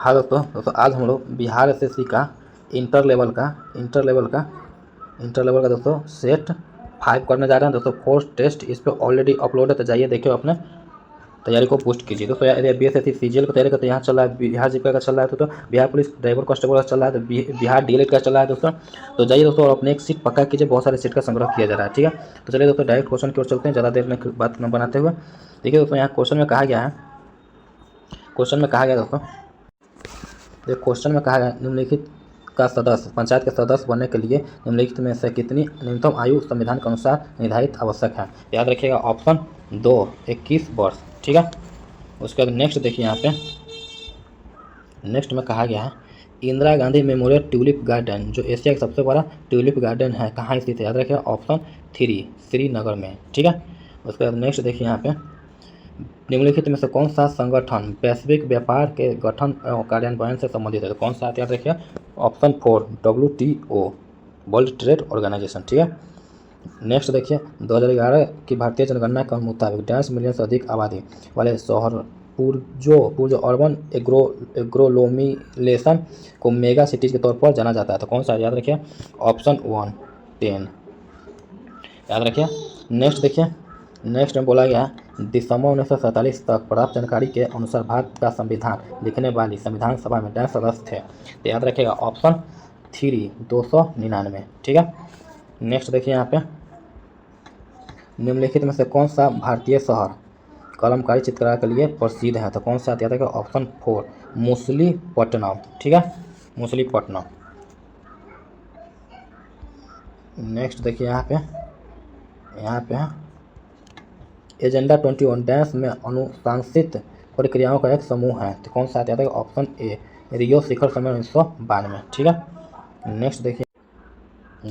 हाँ दोस्तों आज हम लोग बिहार एसएससी का इंटर लेवल का दोस्तों सेट 5 करने जा रहे हैं दोस्तों। 4 टेस्ट इस पर ऑलरेडी अपलोड है, तो जाइए देखिए, अपने तैयारी को पोस्ट कीजिए दोस्तों। यदि बीएसएससी सीजीएल का तैयारी करते हैं, यहाँ चल रहा है बिहार जीके का चल रहा है तो बिहार पुलिस ड्राइवर कांस्टेबल का चल रहा है, तो बिहार डीएलएड का चल रहा है दोस्तों। तो जाइए दोस्तों और अपने एक सीट पक्का कीजिए, बहुत सारे सीट का संग्रह किया जा रहा है, ठीक है। तो चलिए दोस्तों डायरेक्ट क्वेश्चन की ओर चलते हैं, ज़्यादा देर में बात न बनाते हुए। देखिए दोस्तों, यहाँ क्वेश्चन में कहा गया दोस्तों, क्वेश्चन में कहा गया निम्नलिखित का सदस्य पंचायत के सदस्य बनने के लिए निम्नलिखित में से कितनी न्यूनतम आयु संविधान के अनुसार निर्धारित आवश्यक है। याद रखिएगा ऑप्शन 2 21 वर्ष, ठीक है। उसके बाद नेक्स्ट देखिए, यहाँ पे नेक्स्ट में कहा गया है Indira Gandhi memorial tulip garden जो एशिया का सबसे बड़ा ट्यूलिप गार्डन है कहाँ स्थित है। याद रखिएगा ऑप्शन 3 श्रीनगर में, ठीक है। उसके बाद नेक्स्ट देखिए, यहाँ पे निम्नलिखित में से कौन सा संगठन वैश्विक व्यापार के गठन एवं कार्यान्वयन से संबंधित है, तो कौन सा याद रखिए option 4 WTO world trade organization, ठीक है। नेक्स्ट देखिए 2011 की भारतीय जनगणना के मुताबिक 10 मिलियन से अधिक आबादी वाले शहर पूर्व अर्बन एग्रोलोमिलेशन को मेगा सिटीज के तौर पर जाना जाता है, तो कौन सा याद रखिए ऑप्शन 1 10 याद रखिए। नेक्स्ट देखिए, नेक्स्ट में बोला गया दिसंबर 1947 तक प्राप्त जानकारी के अनुसार भारत का संविधान लिखने वाली संविधान सभा में 10 सदस्य थे, तो याद रखिएगा ऑप्शन 3 299, ठीक है। नेक्स्ट देखिए, यहाँ पे निम्नलिखित में से कौन सा भारतीय शहर कलमकारी चित्रकला के लिए प्रसिद्ध है, तो कौन सा याद रखिएगा ऑप्शन 4 मुसलीपट्टनम, ठीक है, मुसलीपट्टनम। नेक्स्ट देखिए, यहाँ पे एजेंडा 21 डैश में अनुशासित प्रक्रियाओं का एक समूह है, तो कौन सा आता है ऑप्शन ए रियो शिखर सम्मेलन 1992, ठीक है।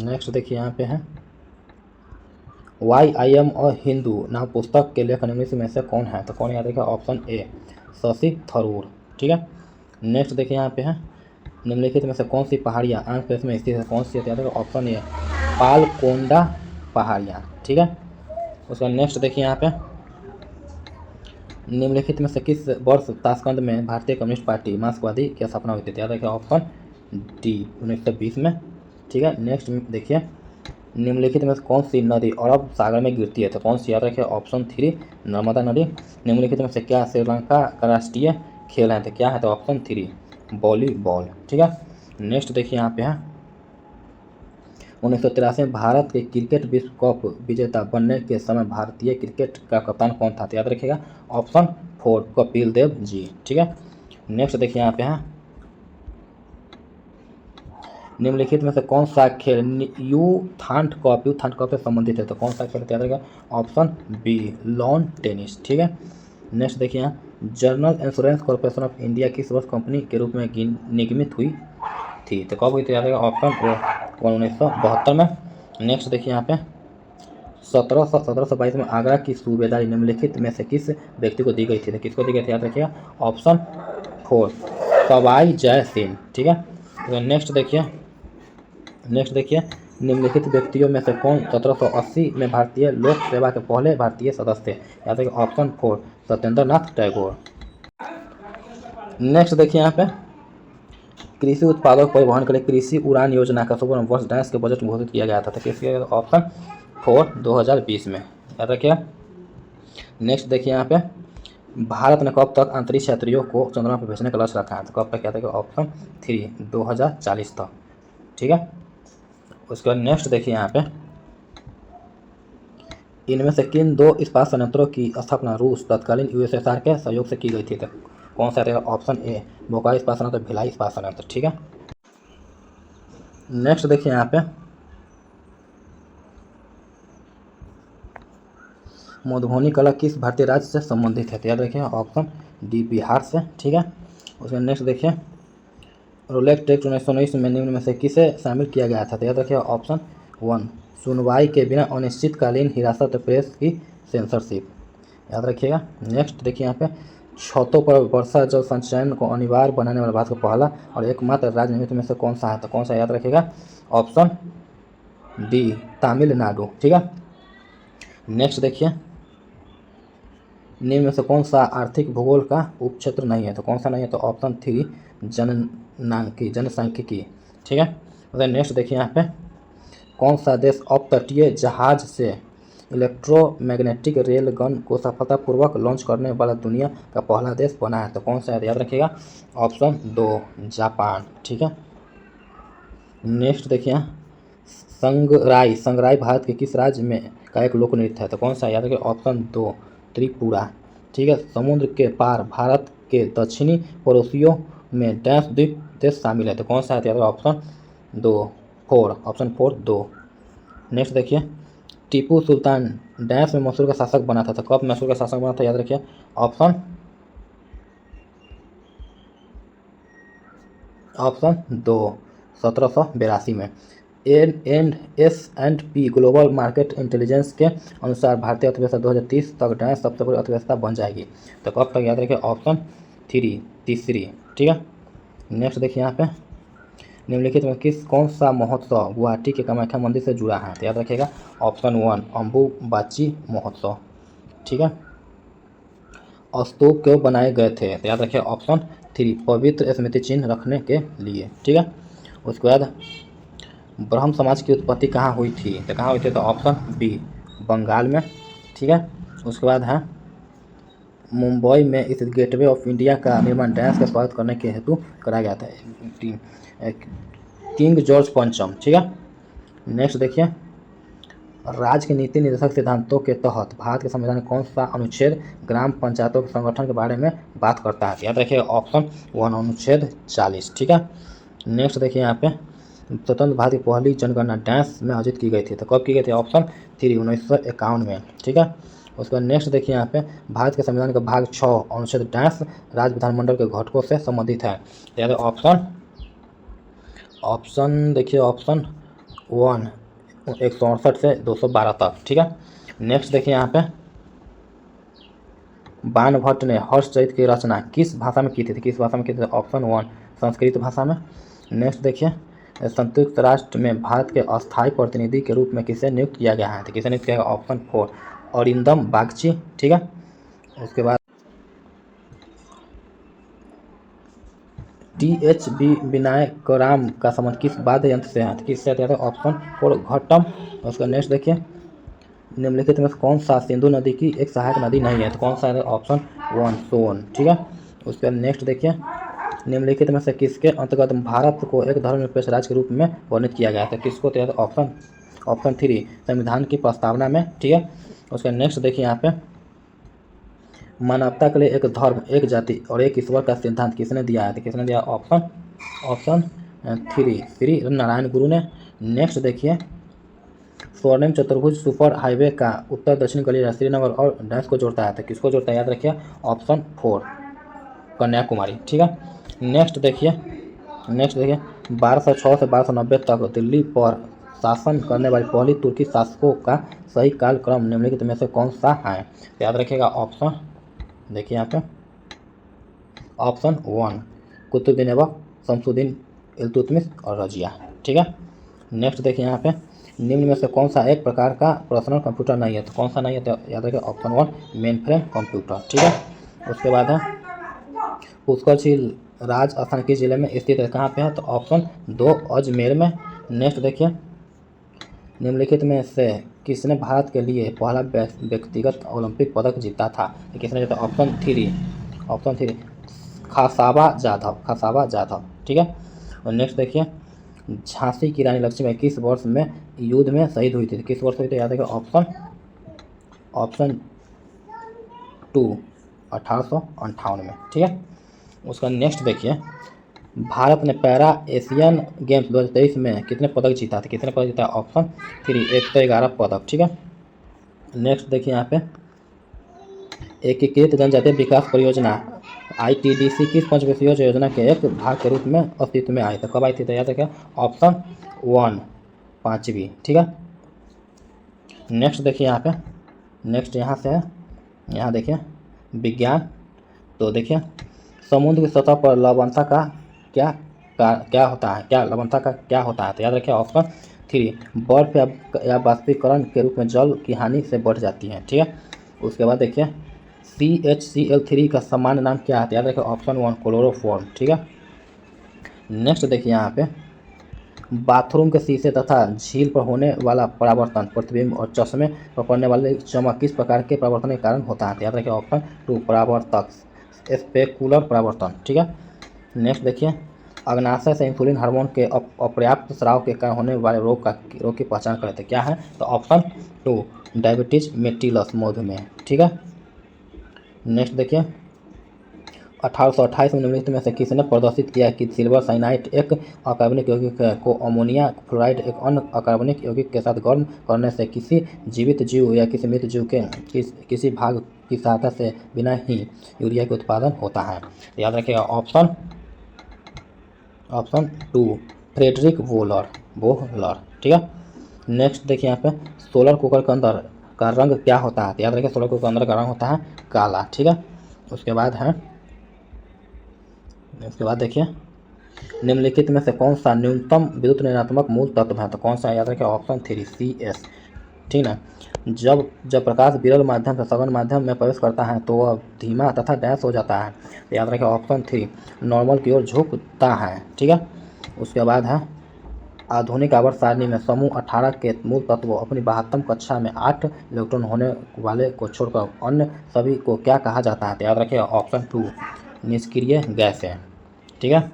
नेक्स्ट देखिए यहाँ पे है why I am a Hindu नाम पुस्तक के लेखक निम्नलिखित में से कौन है, तो कौन याद रखेगा ऑप्शन ए शशि थरूर, ठीक है। नेक्स्ट देखिए, यहाँ पे है निम्नलिखित में से कौन सी पहाड़ियाँ आंध्र प्रदेश में स्थित है, कौन सी याद रखेगा ऑप्शन ए पालकोंडा पहाड़ियाँ, ठीक है। उसका नेक्स्ट देखिए, यहाँ पे निम्नलिखित में से किस वर्ष ताशकंद में भारतीय कम्युनिस्ट पार्टी मार्क्सवादी की स्थापना हुई थी, याद रखिए ऑप्शन डी 1920 में, ठीक है। नेक्स्ट देखिए निम्नलिखित में से कौन सी नदी अरब सागर में गिरती है, तो कौन सी याद रखिए ऑप्शन 3 नर्मदा नदी। निम्नलिखित में से क्या श्रीलंका का राष्ट्रीय खेल है, तो क्या है, तो ऑप्शन 3 वॉलीबॉल, ठीक है। नेक्स्ट देखिए, यहाँ पे है 1983 में भारत के क्रिकेट विश्व कप विजेता बनने के समय भारतीय क्रिकेट का कप्तान कौन था, तो याद रखिएगा ऑप्शन 4 कपिल देव जी, ठीक है। नेक्स्ट देखिए, यहाँ पे है निम्नलिखित में से कौन सा खेल यूथांड कप से संबंधित है, तो कौन सा खेल याद रखिएगा ऑप्शन बी लॉन टेनिस, ठीक है। नेक्स्ट देखिए, यहाँ general insurance corporation of India किस वर्ष कंपनी के रूप में निगमित हुई थी, तो कब हुई थी, याद रखिएगा ऑप्शन 1972 में। नेक्स्ट देखिए, यहाँ पे 1722 में आगरा की सूबेदारी निम्नलिखित में से किस व्यक्ति को दी गई थी, तो किसको दी गई थी, याद रखिएगा ऑप्शन 4 सवाई जय सिंह, ठीक है। तो नेक्स्ट देखिए निम्नलिखित व्यक्तियों में से कौन 1780 में भारतीय लोक सेवा के पहले भारतीय सदस्य थे, याद रखिए ऑप्शन 4 सत्येंद्र नाथ टैगोर। नेक्स्ट देखिए, यहाँ पे कृषि उत्पादों को परिवहन के लिए कृषि उड़ान योजना का शुभारंभ वर्ष डैश के बजट में घोषित किया गया था, तो किसके ऑप्शन 4 2020 में, याद रखिएगा। नेक्स्ट देखिए, यहाँ पे भारत ने कब तक अंतरिक्ष यात्रियों को चंद्रमा पर भेजने का लक्ष्य रखा है, तो कब तक, याद रखिएगा ऑप्शन 3 2040 तक, ठीक है। उसके बाद नेक्स्ट देखिए, यहाँ पे इनमें से किन 2 इस्पात संयंत्रों की स्थापना रूस तत्कालीन यूएसएसआर के सहयोग से की गई थी, तो कौन सा रहेगा ऑप्शन ए बोकारो इस्पात संयंत्र भिलाई इस्पात संयंत्र, ठीक है। नेक्स्ट देखिए, यहाँ पे मधुबनी कला किस भारतीय राज्य से संबंधित है, तो याद रखिए ऑप्शन डी बिहार से, ठीक है। उसमें नेक्स्ट देखिए रोलेक्स एक्ट 1919 में निम्न में से किसे शामिल किया गया था, तो याद रखिए ऑप्शन 1 सुनवाई के बिना अनिश्चितकालीन हिरासत प्रेस की सेंसरशिप, याद रखिएगा। नेक्स्ट देखिए, यहाँ पे छतों पर वर्षा जल संचयन को अनिवार्य बनाने वाला भारत का पहला और एकमात्र राज्य निम्नलिखित में से कौन सा है, तो कौन सा याद रखिएगा ऑप्शन डी तमिलनाडु, ठीक है। नेक्स्ट देखिए निम्न में से कौन सा आर्थिक भूगोल का उपक्षेत्र नहीं है? तो कौन सा नहीं है? तो ऑप्शन 3 जनसांख्यिकी। ठीक है। तो नेक्स्ट देखिए यहाँ पे, कौन सा देश अपतटीय जहाज से इलेक्ट्रोमैग्नेटिक रेल गन को सफलतापूर्वक लॉन्च करने वाला दुनिया का पहला देश बना है? तो कौन सा है? याद रखिएगा ऑप्शन 2 जापान। ठीक है। नेक्स्ट देखिए, संगराई भारत के किस राज्य में का एक लोक नृत्य है? तो कौन सा है? याद रखिए ऑप्शन 2 त्रिपुरा। ठीक है। समुद्र के पार भारत के दक्षिणी पड़ोसियों में डैश द्वीप देश शामिल है? तो कौन सा है? याद रखिए ऑप्शन 4 2। नेक्स्ट देखिए, टीपू सुल्तान डैश में मैसूर का शासक बना था? तो कब मैसूर का शासक बना था? याद रखिए ऑप्शन 2 1782 में। S&P ग्लोबल मार्केट इंटेलिजेंस के अनुसार भारतीय अर्थव्यवस्था 2030 तक डैश सबसे बड़ी अर्थव्यवस्था बन जाएगी? तो कब तक? याद रखिए ऑप्शन 3 तीसरी। ठीक है। नेक्स्ट देखिए यहाँ पे, निम्नलिखित में कौन सा महोत्सव गुवाहाटी के कामाख्या मंदिर से जुड़ा है? तो याद रखिएगा ऑप्शन 1 अम्बुबाची महोत्सव। ठीक है। स्तूप क्यों बनाए गए थे? तो याद रखिए ऑप्शन 3 पवित्र स्मृति चिन्ह रखने के लिए। ठीक है। उसके बाद ब्रह्म समाज की उत्पत्ति कहाँ हुई थी? तो कहाँ हुई थी? तो ऑप्शन बी बंगाल में। ठीक है। उसके बाद है मुंबई में इस गेटवे ऑफ इंडिया का निर्माण डैश का स्वागत करने के हेतु कराया गया था? किंग जॉर्ज पंचम। ठीक है। नेक्स्ट देखिए, राज्य के नीति निर्देशक सिद्धांतों के तहत भारत के संविधान में कौन सा अनुच्छेद ग्राम पंचायतों के संगठन के बारे में बात करता है? याद रखिए ऑप्शन 1 अनुच्छेद 40। ठीक है। नेक्स्ट देखिए यहाँ पे, स्वतंत्र भारत की पहली जनगणना डैश में आयोजित की गई थी? तो कब की गई थी? ऑप्शन 3 1951 में। ठीक है। उसके बाद नेक्स्ट देखिए यहाँ पे, भारत के संविधान का भाग 6 अनुच्छेद डैश राज्य विधानमंडल के घटकों से संबंधित है? तो याद ऑप्शन देखिए ऑप्शन 1 168 से 212 तक। ठीक है। नेक्स्ट देखिए यहाँ पे, बाणभट्ट ने हर्षचरित की रचना किस भाषा में की थी? किस भाषा में की थी? ऑप्शन 1 संस्कृत भाषा में। नेक्स्ट देखिए, संयुक्त राष्ट्र में भारत के अस्थायी प्रतिनिधि के रूप में किसे नियुक्त किया गया है? तो किसे नियुक्त किया गया? ऑप्शन 4 अरिंदम बागची। ठीक है। उसके बाद THB विनायकराम का संबंध किस वाद्य यंत्र से है? तो किससे? ऑप्शन 4 घट्टम। उसका नेक्स्ट देखिए, निम्नलिखित में कौन सा सिंधु नदी की एक सहायक नदी नहीं है? तो कौन सा है? ऑप्शन 1 सोन। ठीक है। उसके बाद नेक्स्ट देखिए, निम्नलिखित में से किसके अंतर्गत भारत को एक धर्मनिरपेक्ष राज्य के रूप में वर्णित किया गया था? किसको? तो ऑप्शन 3 संविधान की प्रस्तावना में। ठीक है। उसका नेक्स्ट देखिए यहाँ पे, मानवता के लिए एक धर्म, एक जाति और एक ईश्वर का सिद्धांत किसने दिया है? तो किसने दिया? ऑप्शन 3 श्री नारायण गुरु ने। नेक्स्ट देखिए, स्वर्णिम चतुर्भुज सुपर हाईवे का उत्तर दक्षिण गली श्रीनगर और डैश को जोड़ता है? तो किसको जोड़ता है? याद रखिए ऑप्शन 4 कन्याकुमारी। ठीक है। नेक्स्ट देखिए 1206 से 1290 तक दिल्ली पर शासन करने वाली पहली तुर्की शासकों का सही कालक्रम निम्नलिखित में से कौन सा है? याद रखिएगा ऑप्शन देखिए यहाँ पे ऑप्शन 1 कुतुबुद्दीन ऐबक, शमसुद्दीन इल्तुतमिश और रजिया। ठीक है। नेक्स्ट देखिए यहाँ पे, निम्न में से कौन सा एक प्रकार का पर्सनल कंप्यूटर नहीं है? तो कौन सा नहीं है? तो याद रखिए ऑप्शन 1 मेन फ्रेम कंप्यूटर। ठीक है। उसके बाद है पुष्कर झील राजस्थान किस जिले में स्थित है? कहाँ पे है? तो ऑप्शन 2 अजमेर में। नेक्स्ट देखिए, निम्नलिखित में से किसने भारत के लिए पहला व्यक्तिगत ओलंपिक पदक जीता था? तो किसने जीता? ऑप्शन 3 खासाबा जाधव। ठीक है। और नेक्स्ट देखिए, झांसी की रानी लक्ष्मीबाई किस वर्ष में युद्ध में शहीद हुई थी? किस वर्ष हुई थी? याद रखिए ऑप्शन 2 1858 में। ठीक है। उसका नेक्स्ट देखिए, भारत ने पैरा एशियन गेम्स 2023 में कितने पदक जीता था? कितने पदक जीता? ऑप्शन 3 111 पदक। ठीक है। नेक्स्ट देखिए यहाँ पे, एकीकृत जनजातीय विकास परियोजना ITDC किस पंचवर्षीय योजना के एक भाग के रूप में अस्तित्व में आई? तो कब आई थी? तो याद रखिए ऑप्शन 1 5वीं। ठीक है। नेक्स्ट देखिए यहाँ पे, नेक्स्ट यहाँ से है, यहाँ देखिए विज्ञान। तो देखिए, समुद्र की सतह पर लवणता का क्या होता है? लवणता का क्या होता है? तो याद रखिए ऑप्शन 3 बर्फ या बाष्पीकरण के रूप में जल की हानि से बढ़ जाती है। ठीक है। उसके बाद देखिए, CHCl3 का सामान्य नाम क्या है? याद रखें ऑप्शन 1 क्लोरोफॉर्म। ठीक है, नेक्स्ट देखिए यहाँ पे बाथरूम के शीशे तथा झील पर होने वाला परावर्तन, प्रतिबिंब और चश्मे पर पड़ने वाले चमक किस प्रकार के परावर्तन के कारण होता है? याद रखिए ऑप्शन 2 परावर्तक, स्पेकुलर परावर्तन। ठीक है, नेक्स्ट देखिए अग्नाशय से इंसुलिन हार्मोन के अपर्याप्त स्राव के कारण होने वाले रोग की पहचान करें तो क्या है? तो ऑप्शन 2 डायबिटीज मेटिलस, मधुमेह। ठीक है, नेक्स्ट देखिए 1828 में निम्नलिखित में से किसने प्रदर्शित किया कि सिल्वर साइनाइड एक अकार्बनिक यौगिक है को अमोनिया क्लोराइड एक अन्य अकार्बनिक यौगिक के साथ गर्म करने से किसी जीवित जीव या किसी मृत जीव के किसी भाग की सहायता से बिना ही यूरिया के उत्पादन होता है? याद रखिएगा ऑप्शन 2 फ्रेडरिक वोहलर। ठीक है, नेक्स्ट देखिए यहाँ पे सोलर कुकर के अंदर का रंग क्या होता है? याद रखिए सोलर कुकर के अंदर का रंग होता है काला। ठीक है, उसके बाद देखिए निम्नलिखित में से कौन सा न्यूनतम विद्युत ऋणात्मक मूल तत्व है? तो कौन सा? याद रखिए ऑप्शन 3 CS। ठीक ना, जब प्रकाश विरल माध्यम से सघन माध्यम में प्रवेश करता है तो वह धीमा तथा डैश हो जाता है। तो याद रखिए ऑप्शन 3 नॉर्मल की ओर झुकता है। ठीक है, उसके बाद है आधुनिक आवर्त सारणी में समूह 18 के मूल तत्व अपनी 72 कक्षा में 8 इलेक्ट्रॉन होने वाले को छोड़कर अन्य सभी को क्या कहा जाता है? तो याद रखिए ऑप्शन 2 निष्क्रिय गैसें। ठीक है,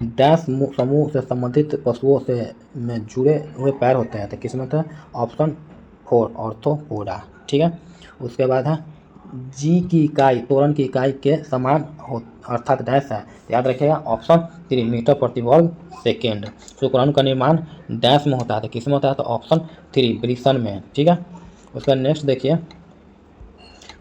डैश समूह से संबंधित पशुओं से में जुड़े हुए पैर होते हैं तो किसमें होता है? Option 4 arthropoda. ठीक है, उसके बाद है जी की इकाई त्वरण की इकाई के समान हो अर्थात डैश है। याद रखिएगा ऑप्शन 3 मीटर प्रति वर्ग सेकेंड। शुक्राणु का निर्माण डैश में होता है तो किसमें होता है? तो ऑप्शन 3 वृषण में। ठीक है, उसका नेक्स्ट देखिए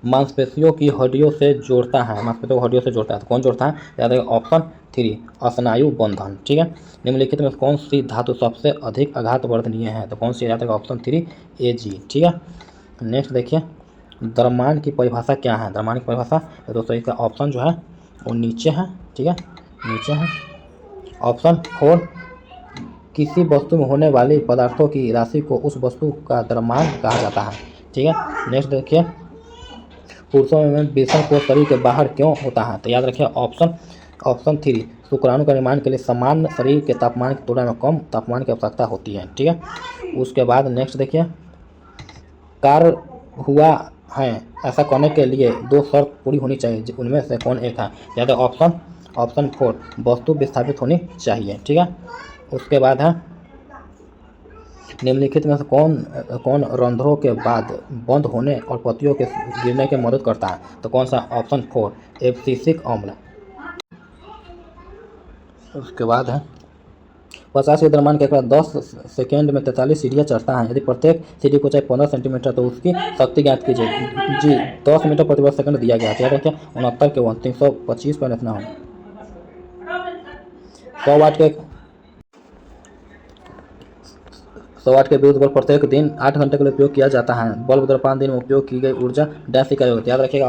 मांसपेशियों की हड्डियों से जोड़ता है, मांसपेशियों को हड्डियों से जोड़ता है तो कौन जोड़ता है? याद रखिए ऑप्शन 3 स्नायु बंधन। ठीक है, निम्नलिखित में कौन सी धातु सबसे अधिक आघात वर्धनीय है? तो कौन सी? याद रखिए ऑप्शन 3 Ag। ठीक है, नेक्स्ट देखिए द्रव्यमान की परिभाषा क्या है? द्रव्यमान की परिभाषा तो दोस्तों इसका ऑप्शन जो है वो नीचे है। ठीक है, नीचे है ऑप्शन 4 किसी वस्तु में होने वाली पदार्थों की राशि को उस वस्तु का द्रव्यमान कहा जाता है। ठीक है, नेक्स्ट देखिए पुरुषों में वृषण को शरीर के बाहर क्यों होता है? तो याद रखिए ऑप्शन 3 शुक्राणु का निर्माण के लिए सामान्य शरीर के तापमान की तुलना में कम तापमान की आवश्यकता होती है। ठीक है, उसके बाद नेक्स्ट देखिए कार्य हुआ है ऐसा करने के लिए 2 शर्त पूरी होनी चाहिए, उनमें से कौन एक है? याद है ऑप्शन 4 वस्तु विस्थापित होनी चाहिए। ठीक है, उसके बाद है निम्नलिखित में से कौन रंध्रों के बाद बंद होने और पत्तियों के गिरने की मदद करता है? तो कौन सा? ऑप्शन 4 एब्सिसिक अम्ल। उसके बाद है 50 के द्रव्यमान के आंकड़ा 10 सेकेंड में 43 सीढ़ियाँ चढ़ता है। यदि प्रत्येक सीढ़ी को चाहे 15 सेंटीमीटर तो उसकी शक्ति ज्ञात कीजिए। जी 10 मीटर प्रति वर्ग सेकंड दिया गया है। याद रखिए 69 के 325 पर इतना हो 100 वाट के विद्युत बल्ब प्रत्येक दिन 8 घंटे के लिए उपयोग किया जाता है। बल्ब द्वारा 5 दिन में उपयोग की गई ऊर्जा डैश इकाई होती है। याद रखिएगा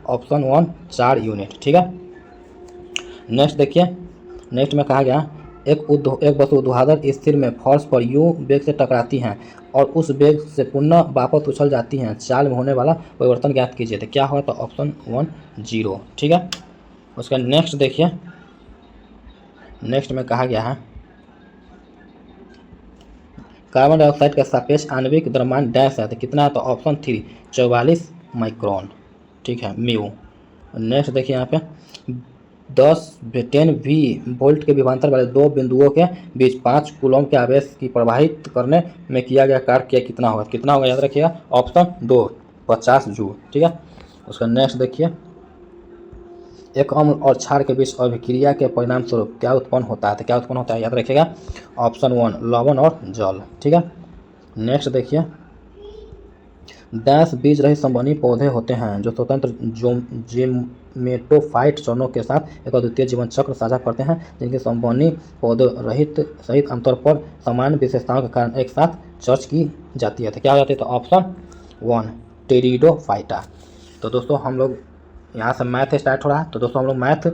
ऑप्शन 1 4 यूनिट। ठीक है, नेक्स्ट देखिए नेक्स्ट में कहा गया एक वस्तु ऊर्ध्वाधर स्थिर में फॉर्स पर यू वेग से टकराती हैं और उस वेग से पुनः वापस उछल जाती हैं। चाल में होने वाला परिवर्तन ज्ञात कीजिए तो क्या हुआ? तो ऑप्शन 1 0। ठीक है, उसका नेक्स्ट देखिए नेक्स्ट में कहा गया है कार्बन डाइऑक्साइड का सापेक्ष आणविक द्रव्यमान डैश है तो कितना है? तो ऑप्शन 3 44 माइक्रोन। ठीक है, म्यू। नेक्स्ट देखिए यहाँ पे 10 वोल्ट के विभवांतर वाले 2 बिंदुओं के बीच 5 कूलम के आवेश की प्रवाहित करने में किया गया कार्य कितना होगा? याद रखिएगा ऑप्शन 2 50 जूल। ठीक है, उसका नेक्स्ट देखिए एक अम्ल और क्षार के बीच अभिक्रिया के परिणाम स्वरूप क्या उत्पन्न होता है? तो क्या उत्पन्न होता है? याद रखिएगा ऑप्शन 1 लवण और जल। ठीक है, नेक्स्ट देखिए डैश बीज रहित संवहनी पौधे होते हैं जो स्वतंत्र जिमेटोफाइट चरणों के साथ एक अद्वितीय जीवन चक्र साझा करते हैं, जिनकी संवहनी पौधे रहित सहित आमतौर पर समान विशेषताओं के कारण एक साथ चर्च की जाती है। तो क्या हो जाती है? तो ऑप्शन 1 टेरिडोफाइटा। तो दोस्तों हम लोग यहाँ से मैथ स्टार्ट हो रहा है। तो दोस्तों हम लोग मैथ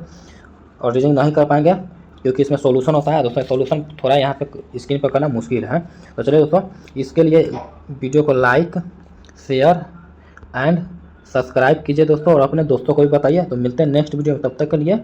और रीजनिंग नहीं कर पाएंगे, क्योंकि इसमें सॉल्यूशन होता है दोस्तों। सॉल्यूशन थोड़ा यहाँ पे स्क्रीन पर करना मुश्किल है। तो चलिए दोस्तों, इसके लिए वीडियो को लाइक, शेयर एंड सब्सक्राइब कीजिए दोस्तों, और अपने दोस्तों को भी बताइए। तो मिलते हैं नेक्स्ट वीडियो में, तब तक के लिए